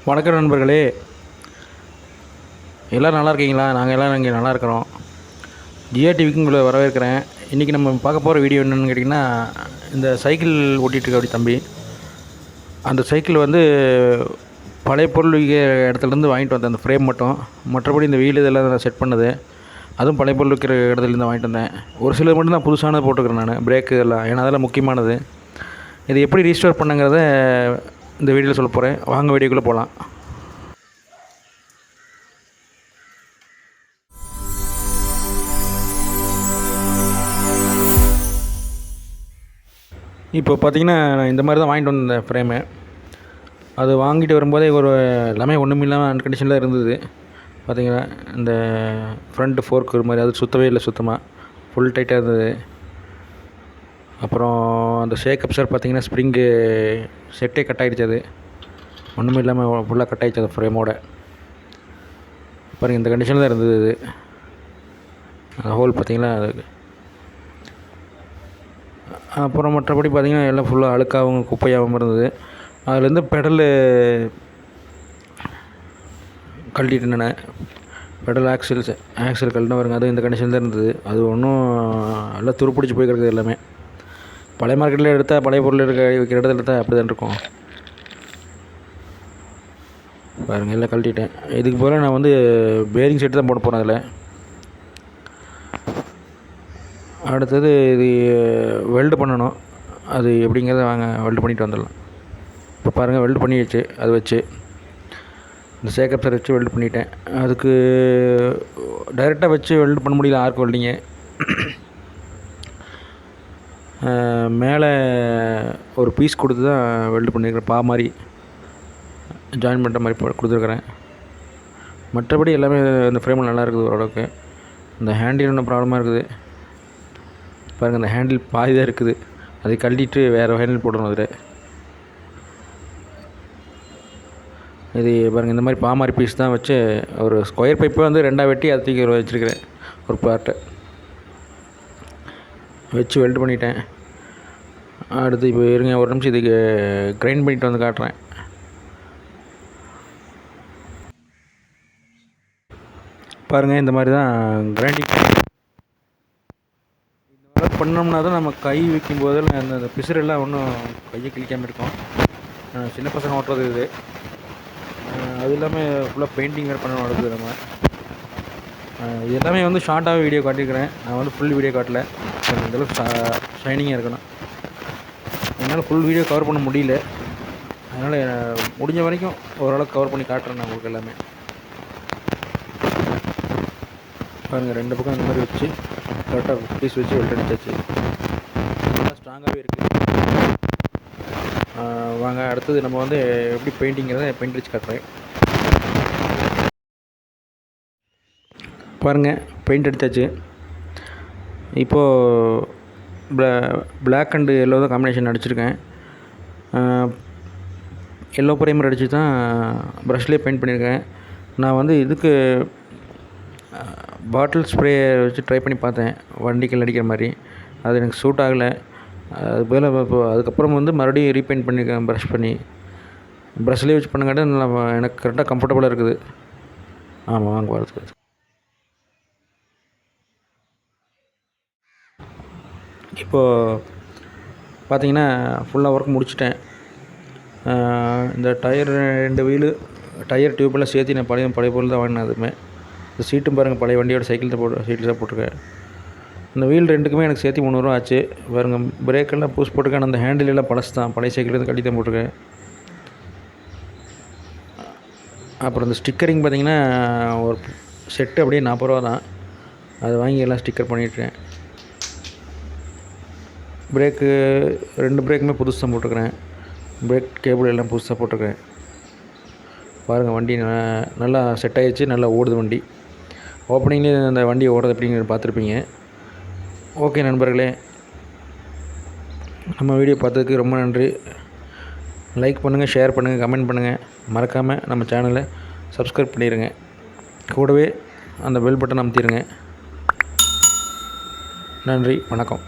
வணக்கம் நண்பர்களே, எல்லோரும் நல்லா இருக்கீங்களா? நாங்கள் எல்லோரும் இங்கே நல்லா இருக்கிறோம். ஜிஆர்டிவிக்கு உங்களை வரவேற்கிறேன். இன்றைக்கி நம்ம பார்க்க போகிற வீடியோ என்னென்னு கேட்டிங்கன்னா, இந்த சைக்கிள் ஓட்டிகிட்ருக்க அப்படி தம்பி, அந்த சைக்கிள் வந்து பழைய பொருள் விற்கிற இடத்துலேருந்து வாங்கிட்டு வந்தேன். அந்த ஃப்ரேம் மட்டும், மற்றபடி இந்த வீல் இதெல்லாம் நான் செட் பண்ணது, அதுவும் பழைய பொருள் விற்கிற இடத்துலேருந்து வாங்கிட்டு வந்தேன். ஒரு சிலர் மட்டும் தான் புதுசானது போட்டுக்கிறேன் நான், பிரேக்கு இதெல்லாம், ஏன்னா அதெல்லாம் முக்கியமானது. இது எப்படி ரீஸ்டோர் பண்ணுங்கிறத இந்த வீடியோவில் சொல்ல போகிறேன். வாங்க வீடியோக்குள்ளே போகலாம். இப்போ பார்த்திங்கன்னா, இந்த மாதிரி தான் வாங்கிட்டு வந்தேன் ஃப்ரேமு. அது வாங்கிட்டு வரும்போதே எல்லாமே ஒன்றுமில்லாமல் அன்கண்டிஷனில் இருந்தது. பார்த்திங்கன்னா, இந்த ஃப்ரண்ட் ஃபோர்க் ஒரு மாதிரி அது சுற்றவே இல்லை, சுத்தமாக ஃபுல் டைட்டாக இருந்தது. அப்புறம் அந்த ஷேக் அப்சர் பார்த்திங்கன்னா, ஸ்ப்ரிங்கு செட்டே கட் ஆகிடுச்சு. அது ஒன்றுமே இல்லாமல் ஃபுல்லாக கட் ஆகிடுச்சு அந்த ஃப்ரேமோட. பாருங்கள், இந்த கண்டிஷனில் தான் இருந்தது. அது அந்த ஹோல் பார்த்திங்கன்னா அது. அப்புறம் மற்றபடி பார்த்திங்கன்னா எல்லாம் ஃபுல்லாக அழுக்காகவும் குப்பையாகவும் இருந்தது. அதுலேருந்து பெடலு கழட்டிட்டு நான் பெடல் ஆக்சில் கழட்டினா வருங்க. அது இந்த கண்டிஷன் தான் இருந்தது. அது ஒன்றும் எல்லாம் துருப்பிடிச்சி போய் கிடக்குது எல்லாமே. பழைய மார்க்கெட்டில் எடுத்தால், பழைய பொருள் விற்கிற இடத்துல எடுத்தால் அப்படி தான் இருக்கும். பாருங்கள், எல்லாம் கழட்டிட்டேன். இதுக்கு போல் நான் வந்து பேரிங் செட்டு தான் போட போகிறேன் அதில். அடுத்தது இது வெல்டு பண்ணணும். அது எப்படிங்கிறத வாங்க வெல்டு பண்ணிவிட்டு வந்துடலாம். இப்போ பாருங்கள், வெல்டு பண்ணி வச்சு அதை வச்சு இந்த சேக்கப்சர் வச்சு வெல்டு பண்ணிட்டேன். அதுக்கு டைரெக்டாக வச்சு வெல்டு பண்ண முடியல, ஆர்க் வெல்டிங்கு. மேலே ஒரு பீஸ் கொடுத்து தான் வெல்டு பண்ணியிருக்கிறேன். பா மாதிரி ஜாயின் பண்ணுற மாதிரி கொடுத்துருக்குறேன். மற்றபடி எல்லாமே இந்த ஃப்ரேமில் நல்லா இருக்குது ஓரளவுக்கு. இந்த ஹேண்டில் ஒன்றும் ப்ராப்ளமாக இருக்குது. பாருங்கள், இந்த ஹேண்டில் பாதி தான் இருக்குது. அதை கழட்டிட்டு வேறு ஹேண்டில் போடணும். அதில் இது பாருங்கள், இந்த மாதிரி பாமாரி பீஸ் தான் வச்சு ஒரு ஸ்கொயர் பைப்பை வந்து ரெண்டாக வெட்டி அதை தூக்கி வச்சுருக்கிறேன். ஒரு பார்ட்டை வச்சு வெல்டு பண்ணிட்டேன். அடுத்து இப்போ இருங்க, ஒரு நிமிஷம் இதுக்கு கிரைண்ட் பண்ணிட்டு வந்து காட்டுறேன். பாருங்கள், இந்த மாதிரி தான் கிரைண்டிங். இந்த மாதிரி பண்ணோம்னா தான் நம்ம கை வைக்கும் போதெல்லாம் அந்த பிசுரெல்லாம் ஒன்றும் கையை கிழிக்காமல் இருக்கும். சின்ன பசங்க ஓட்டுறது இது. அது இல்லாமல் ஃபுல்லாக பெயிண்டிங் வேறு பண்ண நடக்குது. நம்ம இது எல்லாமே வந்து ஷார்ட்டாக வீடியோ காட்டியிருக்கிறேன். நான் வந்து ஃபுல் வீடியோ காட்டல. இந்தளவுக்கு ஷைனிங்காக இருக்கணும். என்னால் ஃபுல் வீடியோ கவர் பண்ண முடியல. அதனால் முடிஞ்ச வரைக்கும் ஓரளவுக்கு கவர் பண்ணி காட்டுறேன் நான் உங்களுக்கு எல்லாமே. பாருங்கள், ரெண்டு பக்கம் இந்த மாதிரி வச்சு கரெக்டாக பீஸ் வச்சு வெல்ட் அடிச்சாச்சு. நல்லா ஸ்ட்ராங்காகவே இருக்குது. வாங்க, அடுத்தது நம்ம வந்து எப்படி பெயிண்டிங்கிறத பெயிண்ட் அடிச்சு காட்டுறேன். பாருங்கள், பெயிண்ட் அடித்தாச்சு. இப்போது பிளாக் அண்டு எல்லோ தான் காம்பினேஷன் அடிச்சிருக்கேன். எல்லோ ப்ரைமர் அடித்து தான் ப்ரஷ்லேயே பெயிண்ட் பண்ணியிருக்கேன். நான் வந்து இதுக்கு பாட்டில் ஸ்ப்ரே வச்சு ட்ரை பண்ணி பார்த்தேன், வண்டிகள் அடிக்கிற மாதிரி. அது எனக்கு சூட் ஆகலை. அது போல் இப்போ அதுக்கப்புறம் வந்து மறுபடியும் ரீபெயிண்ட் பண்ணியிருக்கேன். ப்ரஷ்லேயே வச்சு பண்ணுங்காட்டி நல்லா எனக்கு கரெக்டாக கம்ஃபர்டபுளாக இருக்குது. ஆமாம், வாங்க வரதுக்கு. இப்போது பார்த்தீங்கன்னா ஃபுல்லாக ஒர்க் முடிச்சிட்டேன். இந்த டயர் 2 வீலு டயர் டியூப்பெல்லாம் சேர்த்து நான் பழைய பொருள் தான் வாங்கினேன். அதுவுமே இந்த சீட்டும் பாருங்கள், பழைய வண்டியோட சைக்கிள் தான் சீட்டில் தான் போட்டிருக்கேன். இந்த வீல் ரெண்டுக்குமே எனக்கு சேர்த்து 300 ரூபா ஆச்சு. பாருங்கள், பிரேக்கெல்லாம் பூஸ் போட்டிருக்கேன். அந்த ஹேண்டில் எல்லாம் பழசு தான், பழைய சைக்கிள் கட்டி தான் போட்டிருக்கேன். அப்புறம் இந்த ஸ்டிக்கரிங் பார்த்திங்கன்னா ஒரு செட்டு அப்படியே 40 ரூபா தான். அதை வாங்கி எல்லாம் ஸ்டிக்கர் பண்ணிட்டுருக்கேன். பிரேக்கு 2 பிரேக்குமே புதுசாக போட்டிருக்கிறேன். பிரேக் கேபிள் எல்லாம் புதுசாக போட்டிருக்கேன். பாருங்கள், வண்டி நல்லா செட் ஆகிடுச்சு, நல்லா ஓடுது வண்டி. ஓப்பனிங்லேயே அந்த வண்டி ஓடுறது எப்படிங்கிறது பார்த்துருப்பீங்க. ஓகே நண்பர்களே, நம்ம வீடியோ பார்த்ததுக்கு ரொம்ப நன்றி. லைக் பண்ணுங்கள், ஷேர் பண்ணுங்கள், கமெண்ட் பண்ணுங்கள். மறக்காமல் நம்ம சேனலை சப்ஸ்கிரைப் பண்ணிடுங்க. கூடவே அந்த பெல் பட்டன் அமுத்திடுங்க. நன்றி, வணக்கம்.